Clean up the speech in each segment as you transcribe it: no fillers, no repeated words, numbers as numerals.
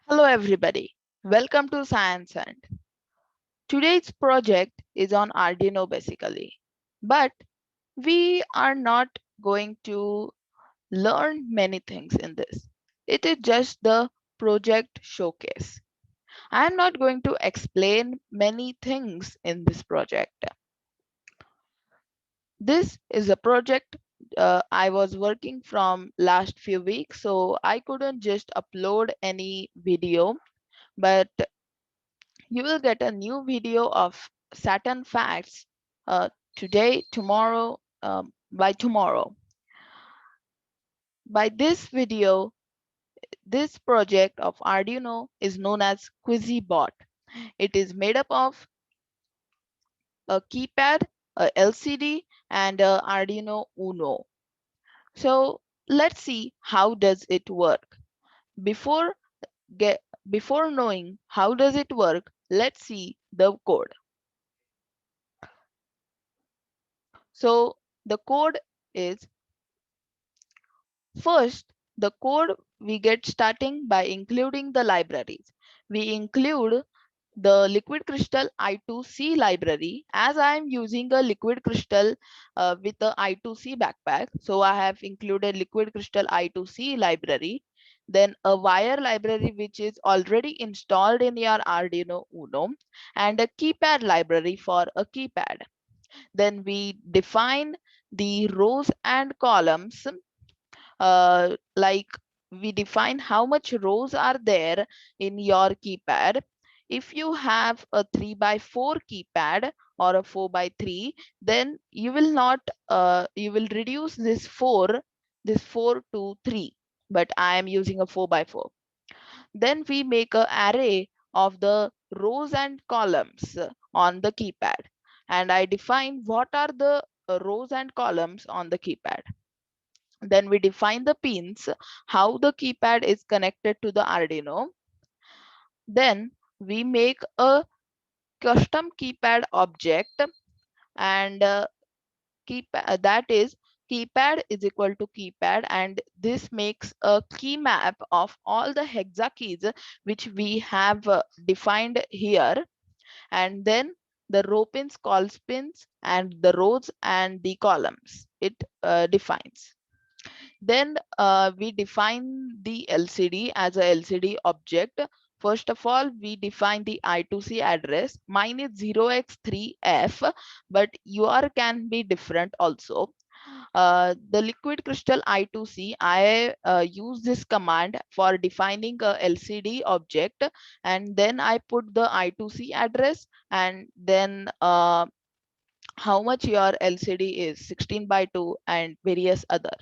Hello everybody, welcome to Science Hunt. Today's project is on Arduino basically, but we are not going to learn many things in this. It is just the project showcase. I am not going to explain many things in this project. This is a project I was working from last few weeks, so I couldn't just upload any video, but you will get a new video of Saturn facts today, tomorrow, by tomorrow. By this video, this project of Arduino is known as QuizyBot. It is made up of a keypad, a LCD, and a Arduino Uno. So let's see how does it work. Before get before knowing how does it work, let's see the code. So the code is first, the code we get starting by including the libraries. We include the Liquid Crystal I2C library as I am using a Liquid Crystal with the I2C backpack. So I have included Liquid Crystal I2C library, then a wire library which is already installed in your Arduino Uno, and a keypad library for a keypad. Then we define the rows and columns, like we define how much rows are there in your keypad. If you have a 3 by 4 keypad or a 4 by 3, then you will not you will reduce this 4 to 3, but I am using a 4 by 4. Then we make an array of the rows and columns on the keypad, and I define what are the rows and columns on the keypad. Then we define the pins, how the keypad is connected to the Arduino. Then we make a custom keypad object, and that is keypad is equal to keypad, and this makes a key map of all the hexa keys which we have defined here. And then the row pins, calls pins, and the rows and the columns it defines. Then we define the LCD as a LCD object. First of all, we define the I2C address. Mine is 0x3f, but your can be different also. The Liquid Crystal I2C, I use this command for defining a LCD object, and then I put the I2C address, and then how much your LCD is, 16 by 2, and various other.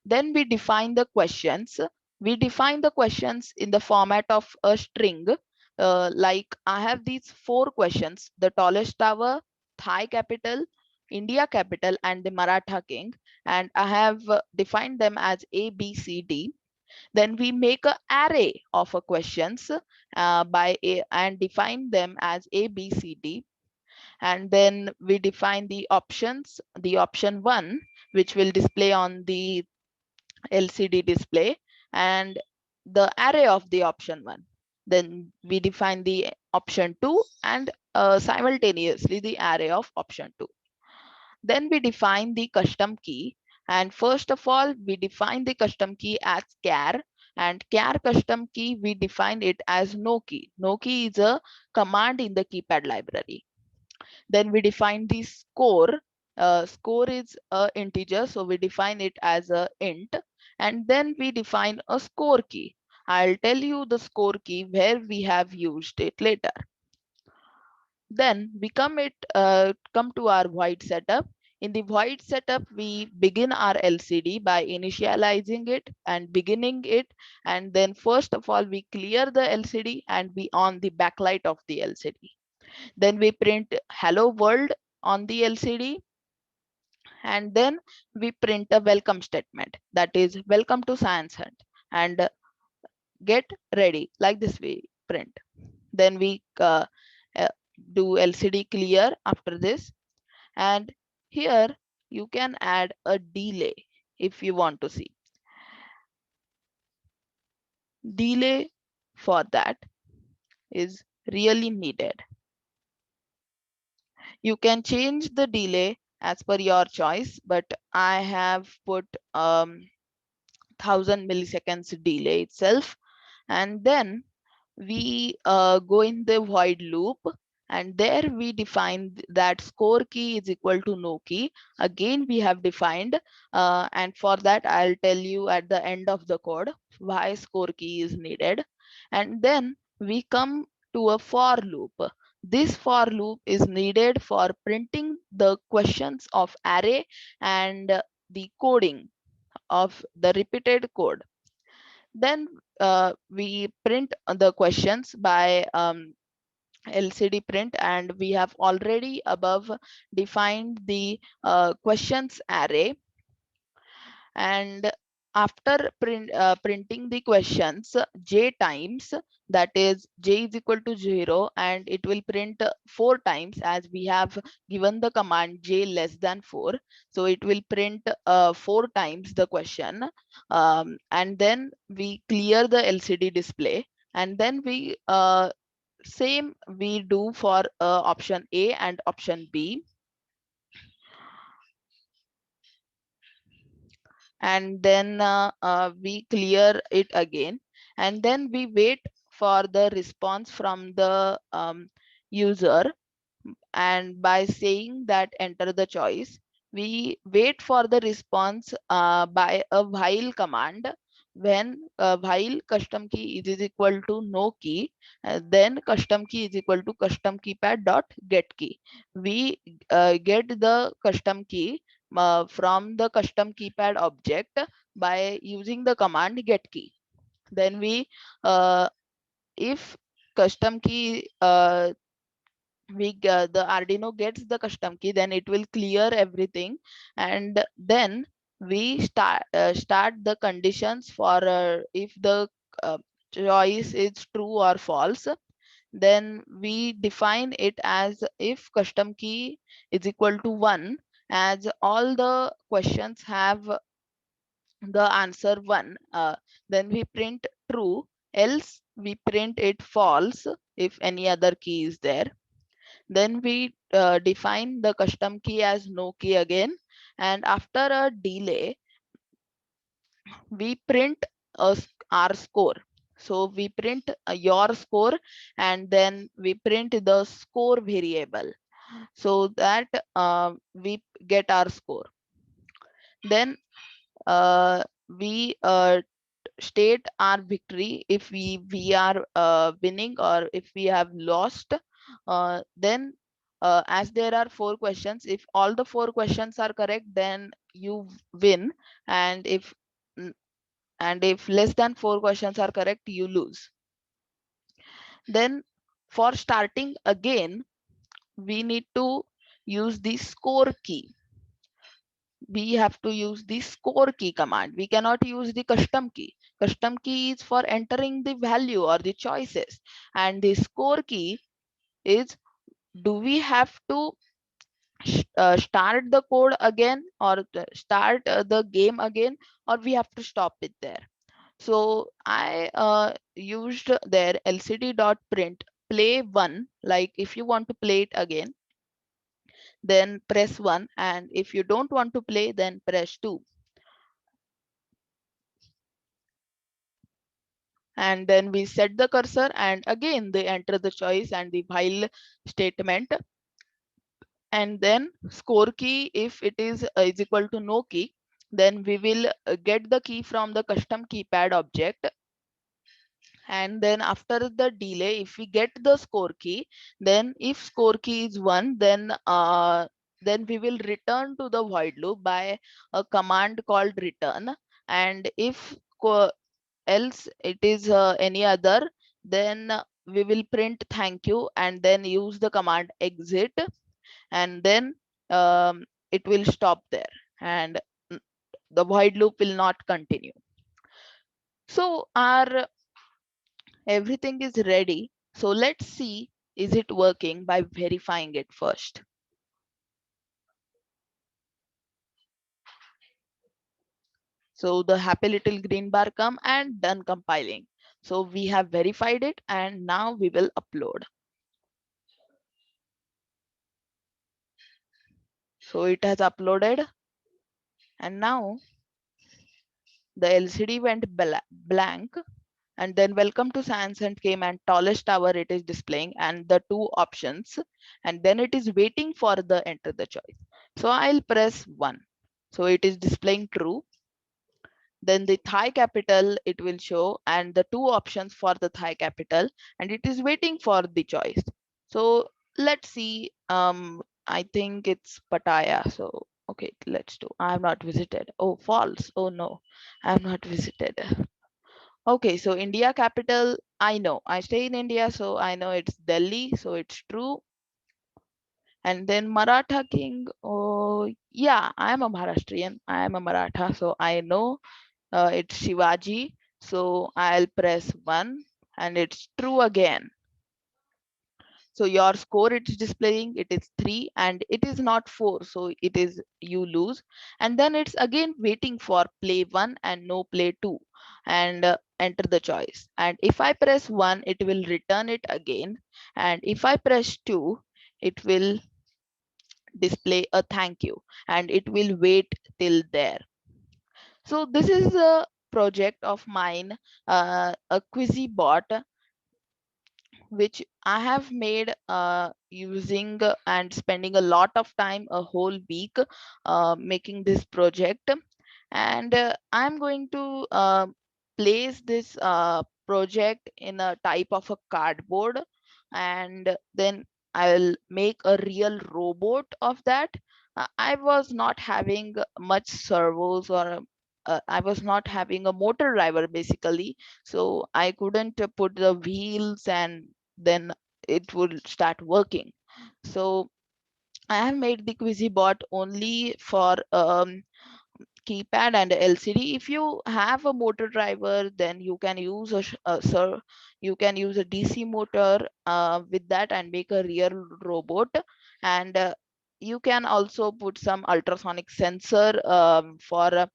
Then we define the questions. We define the questions in the format of a string. Like I have these 4 questions: the tallest tower, Thai capital, India capital, and the Maratha king. And I have defined them as A, B, C, D. Then we make an array of questions and define them as A, B, C, D. And then we define the options, the option 1, which will display on the LCD display, and the array of the option 1. Then we define the option 2 and simultaneously the array of option 2. Then we define the custom key, and first of all we define the custom key as char, and char custom key we define it as no key. No key is a command in the keypad library. Then we define the score. Score is a integer, so we define it as a int. And then we define a score key. I'll tell you the score key where we have used it later. Then we come to our void setup. In the void setup, we begin our LCD by initializing it and beginning it. And then first of all, we clear the LCD and we on the backlight of the LCD. Then we print hello world on the LCD, and then we print a welcome statement, that is welcome to Science Hunt, and get ready, like this we print. Then we uh, do LCD clear after this, and here you can add a delay if you want to see delay for that is really needed. You can change the delay as per your choice, but I have put 1000 milliseconds delay itself. And then we go in the void loop, and there we define that score key is equal to no key. Again, we have defined, and for that I'll tell you at the end of the code why score key is needed. And then we come to a for loop. This for loop is needed for printing the questions of array and the coding of the repeated code. Then we print the questions by LCD print, and we have already above defined the questions array. And after printing the questions j times, that is j is equal to 0, and it will print 4 times as we have given the command j less than 4. So it will print 4 times the question, and then we clear the LCD display. And then we same we do for option A and option B. And then we clear it again, and then we wait for the response from the user. And by saying that enter the choice, we wait for the response by a while command. When while custom key is equal to no key, then custom key is equal to custom keypad dot get key. We get the custom key from the custom keypad object by using the command get key. Then we if custom key the Arduino gets the custom key, then it will clear everything. And then we start the conditions for if the uh, choice is true or false. Then we define it as if custom key is equal to 1, as all the questions have the answer 1. Then we print true, else we print it false if any other key is there. Then we define the custom key as no key again. And after a delay, we print our score. So we print your score, and then we print the score variable, so that we get our score. Then we state our victory if we are winning or if we have lost. Then as there are 4 questions, if all the 4 questions are correct, then you win. And if less than 4 questions are correct, you lose. Then for starting again, we need to use the score key. We have to use the score key command. We cannot use the custom key. Custom key is for entering the value or the choices, and the score key is, do we have to start the code again, or start the game again, or we have to stop it there. So I used their lcd.print play 1, like if you want to play it again, then press 1, and if you don't want to play, then press 2. And then we set the cursor, and again they enter the choice and the while statement. And then score key, if it is equal to no key, then we will get the key from the custom keypad object. And then after the delay, if we get the score key, then if score key is 1, then we will return to the void loop by a command called return. And if else it is any other, then we will print thank you and then use the command exit. And then it will stop there, and the void loop will not continue. So our everything is ready. So let's see, is it working by verifying it first. So the happy little green bar come and done compiling. So we have verified it, and now we will upload. So it has uploaded, and now the LCD went blank, and then welcome to science and came, and tallest tower it is displaying, and the two options, and then it is waiting for the enter the choice. So I'll press 1. So it is displaying true. Then the Thai capital it will show, and the two options for the Thai capital, and it is waiting for the choice. So let's see. I think it's Pattaya. So okay, let's do. I have not visited. Oh, false. Oh no, I have not visited. Okay, so India capital, I know. I stay in India, so I know it's Delhi, so it's true. And then Maratha king, oh yeah, I am a Maharashtrian. I am a Maratha, so I know it's Shivaji. So I'll press 1, and it's true again. So your score it is displaying, it is 3, and it is not 4. So it is you lose. And then it's again waiting for play 1 and no play 2, and enter the choice. And if I press 1, it will return it again. And if I press 2, it will display a thank you, and it will wait till there. So this is a project of mine, a QuizyBot, which I have made using and spending a lot of time, a whole week, making this project. And I'm going to place this project in a type of a cardboard, and then I'll make a real robot of that. I was not having much servos, or I was not having a motor driver basically, so I couldn't put the wheels and then it would start working. So I have made the QuizyBot only for keypad and LCD. If you have a motor driver, then you can use you can use a DC motor with that and make a real robot. And you can also put some ultrasonic sensor for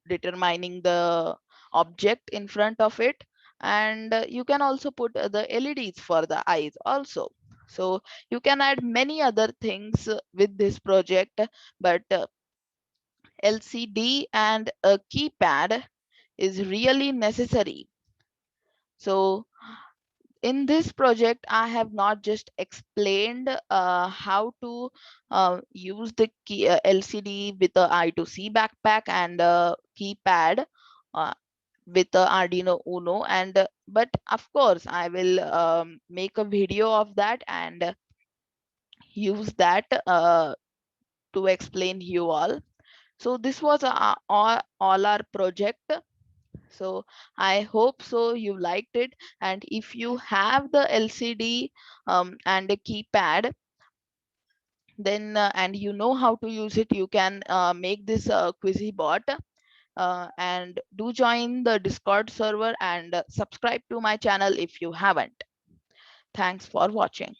determining the object in front of it. And you can also put the LEDs for the eyes also. So you can add many other things with this project, but LCD and a keypad is really necessary. So in this project, I have not just explained how to use the LCD with the I2C backpack and keypad uh, with the Arduino Uno, and but of course I will make a video of that and use that to explain you all. So this was all our project. So I hope so you liked it, and if you have the LCD and a keypad, then and you know how to use it, you can make this QuizyBot. And do join the Discord server and subscribe to my channel if you haven't. Thanks for watching.